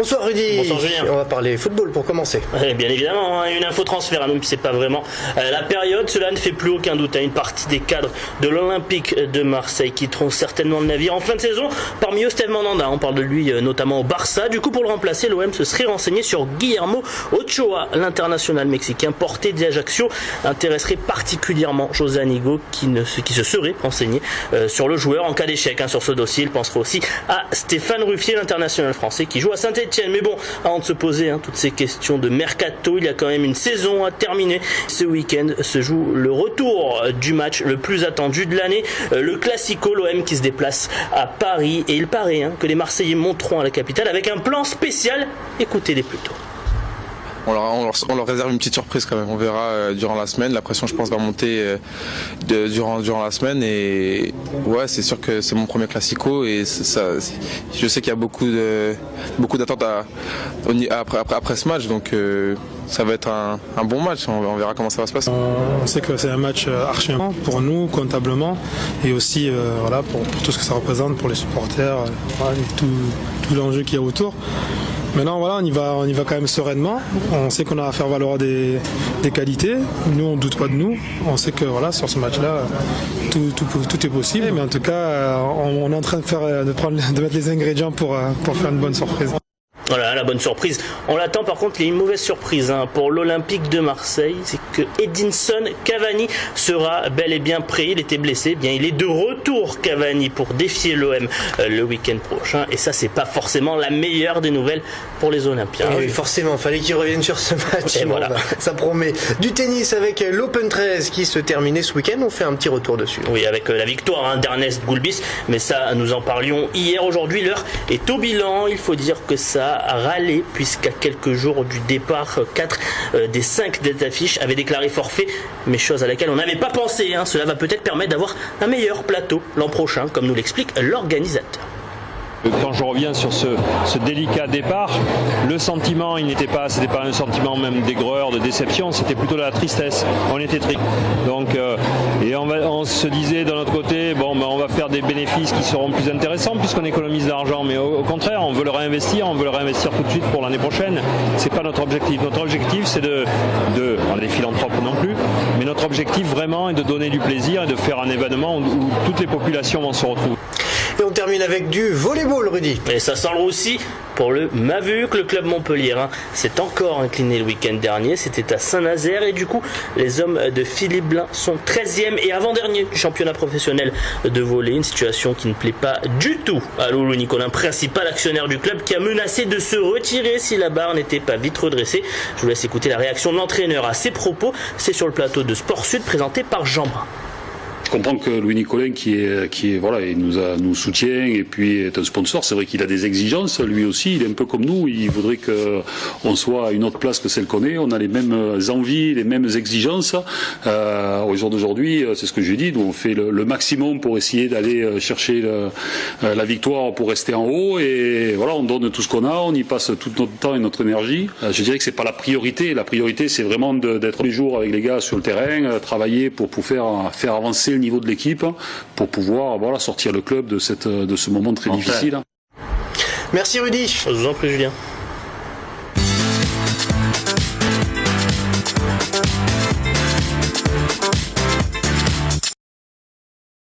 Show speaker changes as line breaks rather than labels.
Bonsoir Rudy.
Bonsoir Julien.
On va parler football pour commencer.
Bien évidemment, une info transfert, même si c'est pas vraiment la période. Cela ne fait plus aucun doute à une partie des cadres de l'Olympique de Marseille quitteront certainement le navire en fin de saison. Parmi eux, Steve Mandanda, on parle de lui notamment au Barça. Du coup, pour le remplacer, l'OM se serait renseigné sur Guillermo Ochoa, l'international mexicain porté d'Ajaccio, intéresserait particulièrement José Anigo qui se serait renseigné sur le joueur en cas d'échec sur ce dossier. Il penserait aussi à Stéphane Ruffier, l'international français qui joue à Saint-Etienne. Mais bon, avant de se poser toutes ces questions de mercato, il y a quand même une saison à terminer. Ce week-end se joue le retour du match le plus attendu de l'année, le Classico, l'OM qui se déplace à Paris. Et il paraît que les Marseillais monteront à la capitale avec un plan spécial. Écoutez-les plutôt.
On leur réserve une petite surprise quand même. On verra durant la semaine. La pression, je pense, va monter durant la semaine. Et ouais, c'est sûr que c'est mon premier Classico. Et je sais qu'il y a beaucoup d'attentes après ce match. Donc ça va être un bon match. On verra comment ça va se passer.
On sait que c'est un match archi important pour nous, comptablement. Et aussi pour tout ce que ça représente pour les supporters. Tout l'enjeu qu'il y a autour. Maintenant, on y va quand même sereinement. On sait qu'on a à faire valoir des qualités. Nous, on ne doute pas de nous. On sait que sur ce match-là, tout est possible. Mais en tout cas, on est en train de mettre les ingrédients pour faire une bonne surprise.
Voilà, la bonne surprise. On l'attend. Par contre, il y a une mauvaise surprise pour l'Olympique de Marseille. C'est que Edinson Cavani sera bel et bien prêt. Il était blessé. Il est de retour, Cavani, pour défier l'OM le week-end prochain. Et ça, c'est pas forcément la meilleure des nouvelles pour les Olympiens.
Oui, forcément. Fallait qu'ils reviennent sur ce match.
Et voilà.
Ça promet. Du tennis avec l'Open 13 qui se terminait ce week-end. On fait un petit retour dessus.
Oui, avec la victoire d'Ernest Gulbis. Mais ça, nous en parlions hier. Aujourd'hui, l'heure est au bilan. Il faut dire que ça a râlé puisqu'à quelques jours du départ, 4 des 5 têtes d'affiche avaient déclaré forfait, mais chose à laquelle on n'avait pas pensé. Cela va peut-être permettre d'avoir un meilleur plateau l'an prochain, comme nous l'explique l'organisateur.
Quand je reviens sur ce délicat départ, le sentiment, c'était pas un sentiment même d'aigreur, de déception, c'était plutôt de la tristesse. On était tristes. Donc, on se disait de notre côté, on va faire des bénéfices qui seront plus intéressants puisqu'on économise de l'argent. Mais au contraire, on veut le réinvestir tout de suite pour l'année prochaine. C'est pas notre objectif. Notre objectif, c'est on est philanthrope non plus, mais notre objectif vraiment est de donner du plaisir et de faire un événement où toutes les populations vont se retrouver.
Et on termine avec du volleyball, Rudy.
Et ça sent le roussi pour le Mavuc. Le club montpelliérain s'est encore incliné le week-end dernier. C'était à Saint-Nazaire. Et du coup, les hommes de Philippe Blin sont 13e et avant-dernier du championnat professionnel de volley. Une situation qui ne plaît pas du tout à Loulou Nicolin, principal actionnaire du club, qui a menacé de se retirer si la barre n'était pas vite redressée. Je vous laisse écouter la réaction de l'entraîneur à ses propos. C'est sur le plateau de Sport Sud présenté par Jean Brun.
Je comprends que Louis Nicolin il nous soutient et puis est un sponsor. C'est vrai qu'il a des exigences, lui aussi. Il est un peu comme nous. Il voudrait qu'on soit à une autre place que celle qu'on est. On a les mêmes envies, les mêmes exigences. Au jour d'aujourd'hui, c'est ce que j'ai dit. Nous, on fait le maximum pour essayer d'aller chercher la victoire pour rester en haut. Et voilà, on donne tout ce qu'on a. On y passe tout notre temps et notre énergie. Je dirais que c'est pas la priorité. La priorité, c'est vraiment d'être tous les jours avec les gars sur le terrain, travailler pour faire avancer le niveau de l'équipe pour pouvoir sortir le club de ce moment très difficile.
Merci Rudy.
Je vous en prie Julien.